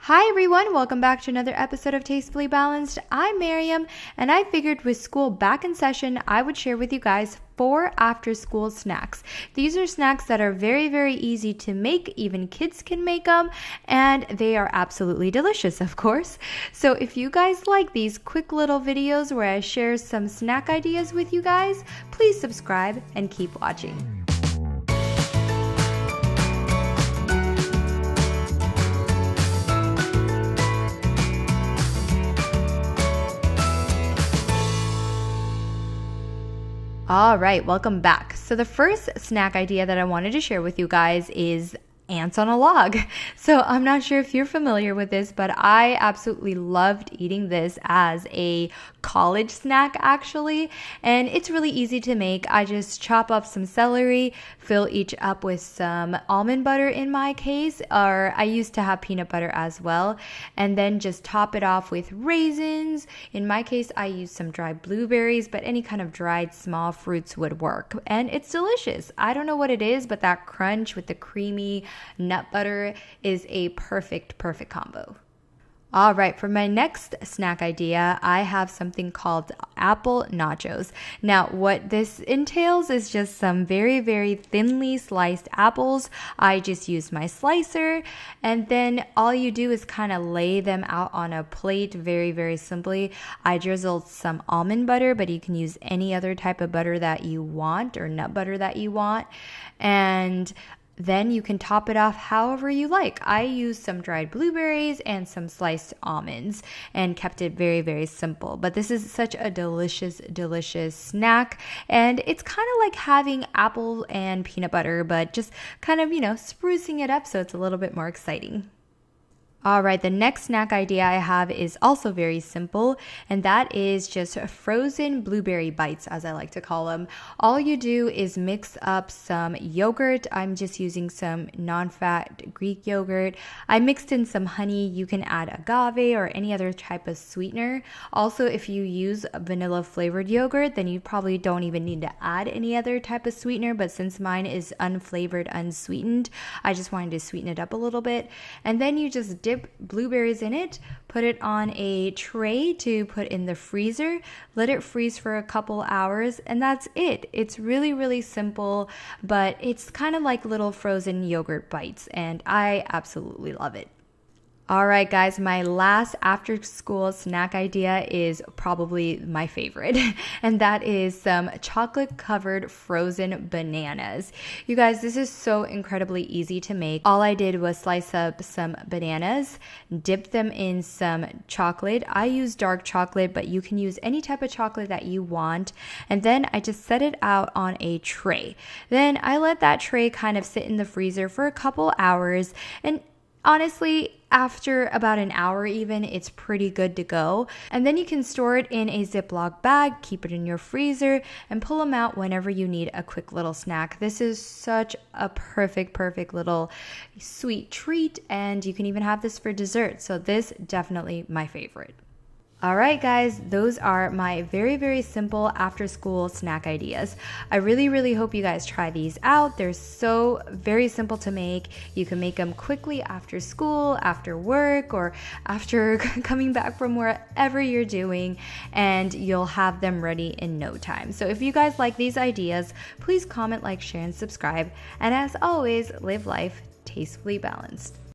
Hi everyone, welcome back to another episode of Tastefully Balanced. I'm Miriam, and I figured with school back in session, I would share with you guys 4 after school snacks. These are snacks that are very easy to make, even kids can make them, and they are absolutely delicious, of course. So if you guys like these quick little videos where I share some snack ideas with you guys, please subscribe and keep watching. All right, welcome back. So the first snack idea that I wanted to share with you guys is ants on a log. So I'm not sure if you're familiar with this, but I absolutely loved eating this as a college snack actually. And it's really easy to make. I just chop up some celery, fill each up with some almond butter in my case, or I used to have peanut butter as well, and then just top it off with raisins. In my case, I used some dried blueberries, but any kind of dried small fruits would work. And it's delicious. I don't know what it is, but that crunch with the creamy nut butter is a perfect combo. All right, for my next snack idea, I have something called apple nachos. Now, what this entails is just some very thinly sliced apples. I just use my slicer, and then all you do is kind of lay them out on a plate very simply. I drizzled some almond butter, but you can use any other type of butter that you want or nut butter that you want. And then you can top it off however you like. I used some dried blueberries and some sliced almonds and kept it very simple. But this is such a delicious snack. And it's kind of like having apple and peanut butter, but just kind of, sprucing it up so it's a little bit more exciting. All right, the next snack idea I have is also very simple, and that is just frozen blueberry bites, as I like to call them. All you do is mix up some yogurt. I'm just using some non-fat Greek yogurt. I mixed in some honey. You can add agave or any other type of sweetener. Also, if you use vanilla flavored yogurt, then you probably don't even need to add any other type of sweetener, but since mine is unflavored, unsweetened, I just wanted to sweeten it up a little bit. And then you just dip blueberries in it, put it on a tray to put in the freezer, let it freeze for a couple hours, and that's it. It's really simple, but it's kind of like little frozen yogurt bites, and I absolutely love it. All right, guys, my last after school snack idea is probably my favorite, and that is some chocolate covered frozen bananas. You guys, this is so incredibly easy to make. All I did was slice up some bananas, dip them in some chocolate. I use dark chocolate, but you can use any type of chocolate that you want. And then I just set it out on a tray. Then I let that tray kind of sit in the freezer for a couple hours, and honestly, after about an hour even, it's pretty good to go. And then you can store it in a Ziploc bag, keep it in your freezer, and pull them out whenever you need a quick little snack. This is such a perfect little sweet treat, and you can even have this for dessert. So this definitely my favorite. All right, guys, those are my very simple after school snack ideas. I really hope you guys try these out. They're so very simple to make. You can make them quickly after school, after work, or after coming back from wherever you're doing, and you'll have them ready in no time. So if you guys like these ideas, please comment, like, share, and subscribe. And as always, live life tastefully balanced.